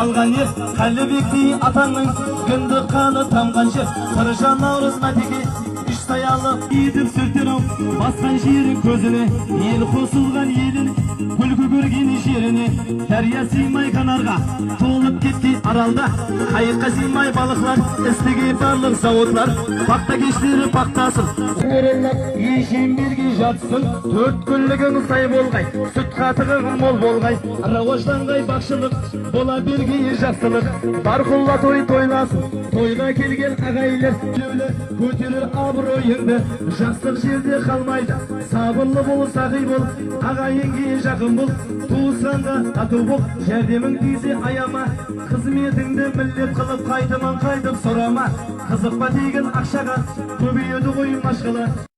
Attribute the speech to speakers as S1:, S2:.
S1: алған ер Қалыбекті атаңның күнді қаны тамған жер Қыржан наурыз мәтеке үш саялы едіп сүртен басқан жерін көзіне ел қосылған елін күлкі көрген жеріне дәрия сыймай канарға толып кетті аралда қайыққа сыймай балықлар істіге барлық зауытлар пақта кештері пақтасын өреллап ешемберге жатсын төрт күлігің сай болғай сүт қатығың мол болғай рауаштанғай бақшылық бола берге жақсылық бар құлла той тойласын тойға келген ағайлар жөлі көтерір абыройыңды жастық жерде қалмайды сабырлы бол сақи бол ағайынге жақын бол туысқанға тату бол жәрдемің тисе аяма қызметіңді міндет қылып қайтыман қайтып сұрама қызықпа тегін ақшаға көбейеді ғой машқала